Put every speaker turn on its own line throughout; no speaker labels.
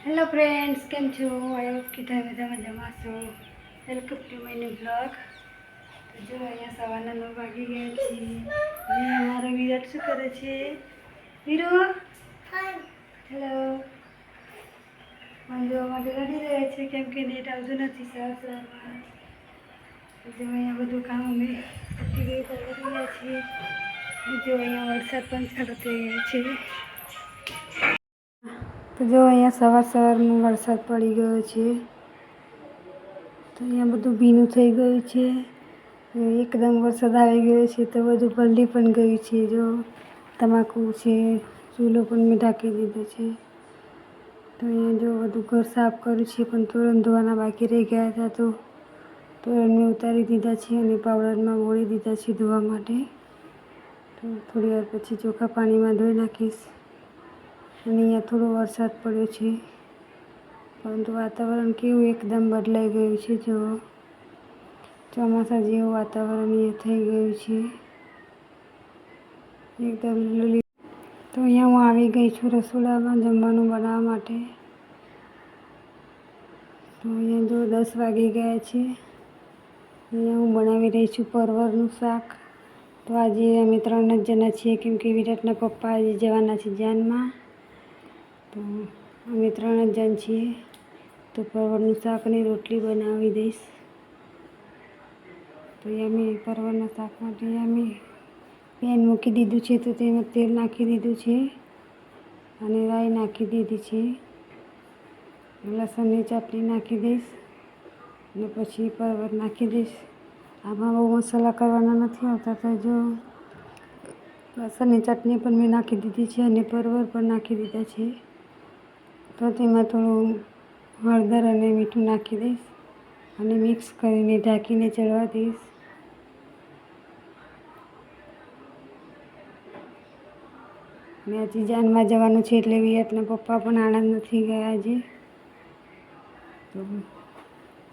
Hello friends, કેમ છો? I hope કે તમે બધા મજામાં છો. Welcome to my new blog. તો જો અહીંયા સવારના 9 વાગી ગયા છે અને અમારો વિરાટ શું કરે છે? વીરુ હેલો. વાંધવા માટે રડી રહ્યા છે કેમ કે નેટ આવતું નથી સવારમાં. તો જો અહીંયા બધું કામ અમે કરી રહ્યા છીએ. જો અહીંયા વરસાદ પણ ચાલુ થઈ ગયો છે. તો જો અહીંયા સવારમાં વરસાદ પડી ગયો છે. તો અહીંયા બધું ભીનું થઈ ગયું છે. એકદમ વરસાદ આવી ગયો છે તો બધું પલળી પણ ગયું છે. જો તમાકુ છે, ચૂલો પણ મેં ઢાંકી દીધો છે. તો અહીંયા જો બધું ઘર સાફ કર્યું છે પણ તોરણ ધોવાના બાકી રહી ગયા હતા તો તોરણ મેં ઉતારી દીધા છે અને પાવડરમાં બોળી દીધા છે ધોવા માટે. તો થોડી વાર પછી ચોખ્ખા પાણીમાં ધોઈ નાખીશ. અને અહીંયા થોડો વરસાદ પડ્યો છે પરંતુ વાતાવરણ કેવું એકદમ બદલાઈ ગયું છે. જો ચોમાસા જેવું વાતાવરણ અહીંયા થઈ ગયું છે એકદમ લીલું. તો અહીંયા હું આવી ગઈ છું રસોડામાં જમવાનું બનાવવા માટે. તો અહીંયા જો 10 વાગી ગયા છે. અહીંયા હું બનાવી રહી છું પરવરનું શાક. તો આજે અમે 3 જ જણા છીએ કેમ કે વિરાટના પપ્પા આજે જવાના છે જાનમાં. તો અમે 3 જ જણ છીએ. તો પરવરનું શાક અને રોટલી બનાવી દઈશ. તો અમે પરવરના શાક માટે અમે પેન મૂકી દીધું છે તો તેમાં તેલ નાખી દીધું છે અને રાઈ નાખી દીધી છે. લસણની ચટણી નાખી દઈશ અને પછી પરવર નાખી દઈશ. આમાં બહુ મસાલા કરવાના નથી આવતા. તો જો લસણની ચટણી પણ મેં નાખી દીધી છે અને પરવર પણ નાખી દીધા છે. તો તેમાં થોડું હળદર અને મીઠું નાખી દઈશ અને મિક્સ કરીને ઢાંકીને ચડવા દઈશ. અને આજે જાનમાં જવાનું છે એટલે વિરાટના પપ્પા પણ આણંદ નથી ગયા આજે. તો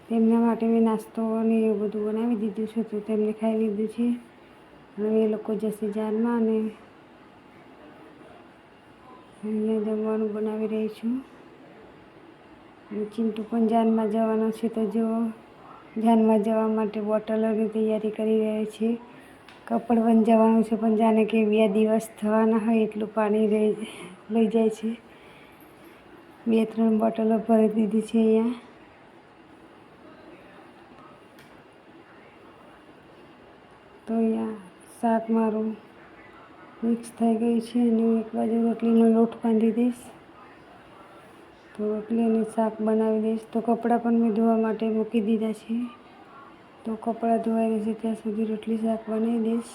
તેમના માટે મેં નાસ્તો અને એવું બધું બનાવી દીધું છે તો તેમને ખાઈ લીધું છે. હવે એ લોકો જશે જાનમાં અને અહીંયા જમવાનું બનાવી રહી છું. અને ચિંટુ પણ જાનમાં જવાનો છે તો જો જાનમાં જવા માટે બોટલોની તૈયારી કરી રહ્યો છે. કપડ પણ જવાનું છે પણ જાણે કે 2 દિવસ થવાના હોય એટલું પાણી લઈ જાય છે. 2-3 બોટલો ભરી દીધી છે અહીંયા. તો અહીંયા શાક મારું મિક્સ થઈ ગયું છે અને એક બાજુ રોટલીનો લોટ બાંધી દઈશ. તો રોટલી અને શાક બનાવી દઈશ. તો કપડાં પણ મેં ધોવા માટે મૂકી દીધા છે. તો કપડાં ધોવાઈ રહેશે ત્યાં સુધી રોટલી શાક બનાવી દઈશ.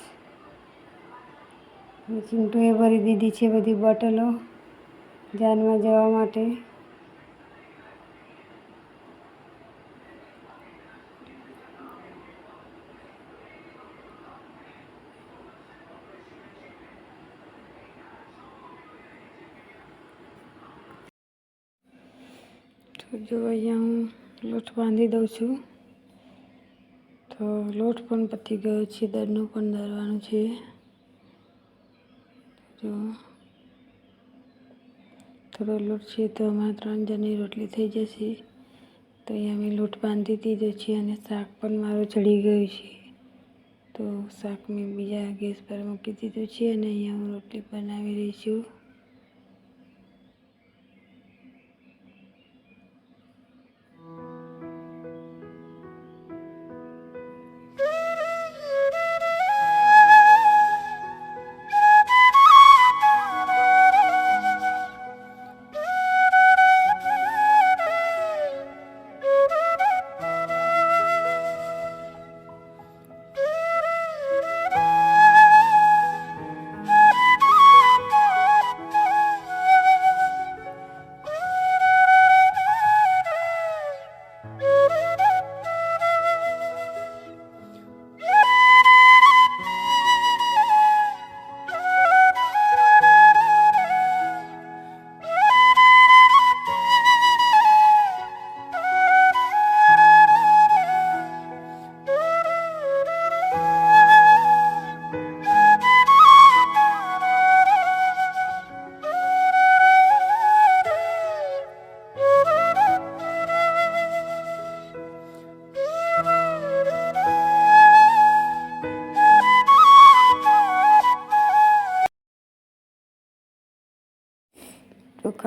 ચિંટુએ ભરી દીધી છે બધી બોટલો જાનમાં જવા માટે. તો જો અહીંયા હું લોટ બાંધી દઉં છું. તો લોટ પણ પતી ગયો છે, દળનું પણ દળવાનું છે. જો થોડો લોટ છે તો અમારા 3 જણની રોટલી થઈ જશે. તો અહીંયા મેં લોટ બાંધી દીધો છે અને શાક પણ મારું ચડી ગયું છે. તો શાક મેં બીજા ગેસ પર મૂકી દીધું છે અને અહીંયા હું રોટલી બનાવી રહી છું.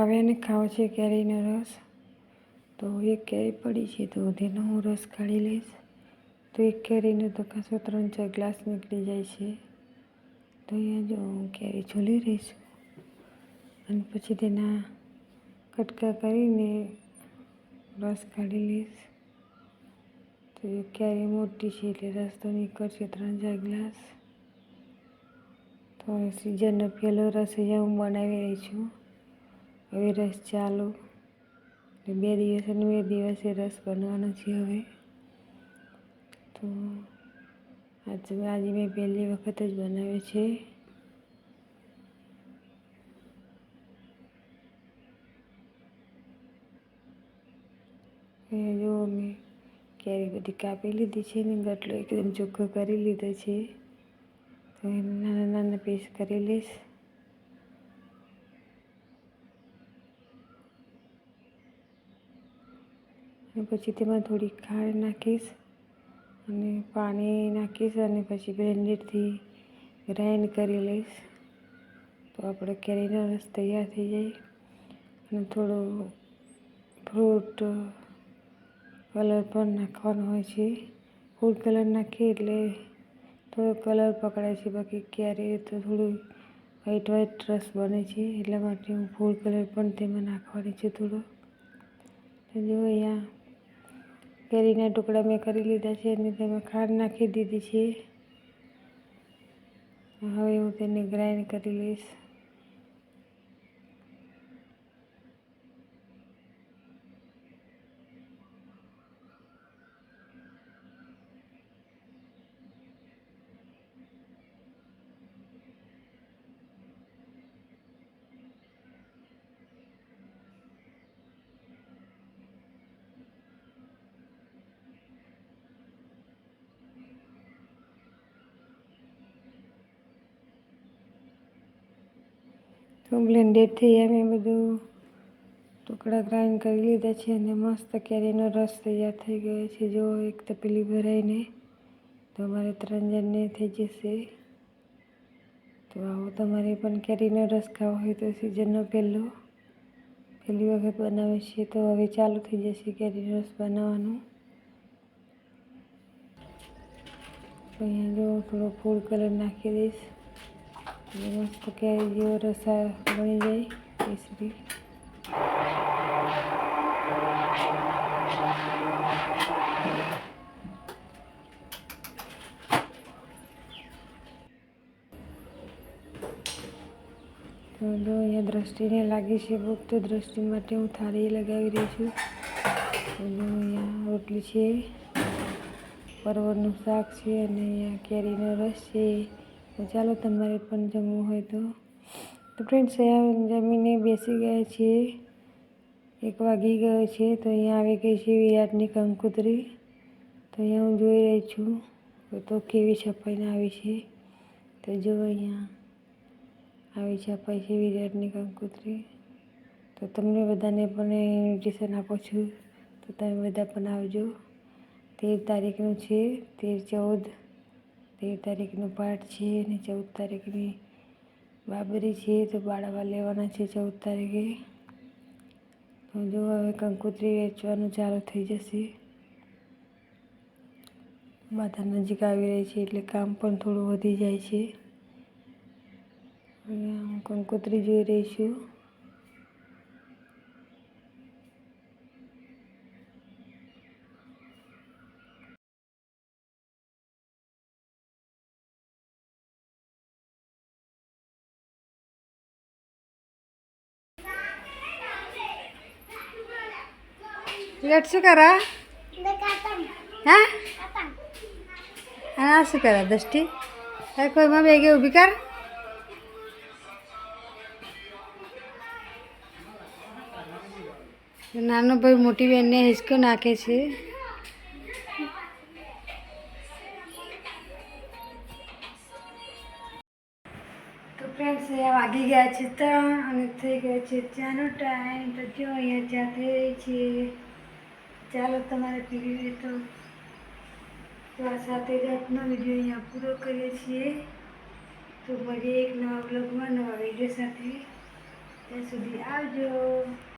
કાવ્યાને ખાવો છે કેરીનો રસ, તો એક કેરી પડી છે તો તેનો હું રસ કાઢી લઈશ. તો એક કેરીનો તો ખાસો 3-4 ગ્લાસ નીકળી જાય છે. તો અહીંયા જો હું કેરી છોલી રહીશ અને પછી તેના કટકા કરીને રસ કાઢી લઈશ. તો એ કેરી મોટી છે એટલે રસ તો નીકળશે 3-4 ગ્લાસ. તો સિઝનનો પહેલો રસ અહીંયા હું બનાવી રહી છું. હવે રસ ચાલુ, 2 દિવસ અને 2 દિવસે રસ બનવાનો છે હવે. તો આજે મેં પહેલી વખત જ બનાવ્યો છે. જો મેં કેરી બધી કાપી લીધી છે ને ગટલો એકદમ ચોખ્ખો કરી લીધો છે. તો એને નાના નાના પીસ કરી લઈશ. અને પછી તેમાં થોડી ખાંડ નાખીશ અને પાણી નાખીશ અને પછી બ્લેન્ડરથી ગ્રાઇન્ડ કરી લઈશ. તો આપણો કેરીનો રસ તૈયાર થઈ જાય. અને થોડો ફ્રૂટ કલર પણ નાખવાનો હોય છે. ફૂડ કલર નાખીએ એટલે થોડો કલર પકડાય છે, બાકી કેરી તો થોડું વ્હાઈટ રસ બને છે. એટલા માટે હું ફૂડ કલર પણ તેમાં નાખવાની છે થોડો. તો જો અહીંયા કેરીના ટુકડા મેં કરી લીધા છે અને તેમાં ખાંડ નાખી દીધી છે. હવે હું તેને ગ્રાઇન્ડ કરી લઈશ. તો બ્લેન્ડેડથી મેં બધું ટુકડા ગ્રાઇન્ડ કરી લીધા છે અને મસ્ત કેરીનો રસ તૈયાર થઈ ગયો છે. જો એક તપેલી ભરાઈને તો અમારે 3 જણને થઈ જશે. તો આવો તમારે પણ કેરીનો રસ ખાવો હોય તો સિઝનનો પહેલી વખત બનાવે છે તો હવે ચાલુ થઈ જશે કેરીનો રસ બનાવવાનું. તો અહીંયા જો થોડો ફૂડ કલર નાખી દઈશ એટલે મસ્ત કેરી જેવો રસ બની જાય કેસરી. તો જો અહીંયા દ્રષ્ટિને લાગી છે ભૂખ, તો દ્રષ્ટિ માટે હું થાળી લગાવી રહી છું. તો જો અહીંયા રોટલી છે, પરવળનું શાક છે અને અહીંયા કેરીનો રસ છે. તો ચાલો તમારે પણ જમવું હોય તો ફ્રેન્ડ્સ અહીંયા જમીને બેસી ગયા છીએ. 1 વાગી ગયો છે. તો અહીંયા આવી ગઈ છે વિરાટની કંકોત્રી. તો અહીંયા હું જોઈ રહી છું તો કેવી છપાઈને આવી છે. તો જો અહીંયા આવી છપાઈ છે વિરાટની કંકોત્રી. તો તમને બધાને પણ ઇન્વિટેશન આપું છું, તો તમે બધા પણ આવજો. 13 તારીખનું છે, 13 તારીખનું પાઠ છે અને 14 તારીખની બાબરી છે. તો બાળાવા લેવાના છે 14 તારીખે. તો જો હવે કંકોત્રી વેચવાનું ચાલુ થઈ જશે. બધા નજીક આવી રહી છે એટલે કામ પણ થોડું વધી જાય છે. અહીંયા હું કંકોત્રી જોઈ રહી છું. લેટ શું કરા? હા, આ શું કરા દ્રષ્ટિ? કોઈમાં બેગે ઊભી કર. નાનો ભાઈ મોટી બેનને હિસકો નાખે છે. તો ફ્રેન્ડ્સ અહીંયા વાગી ગયા છે 3 અને થઈ ગયો છે ચાનો ટાઈમ. તો જો અહીંયા ચા થઈ રહી છે. ચાલો તમારે પીવી હોય તો આ સાથે જ આજનો વિડીયો અહીંયા પૂરો કરીએ છીએ. તો મળીએ એક નવા બ્લોગમાં નવા વિડીયો સાથે. ત્યાં સુધી આવજો.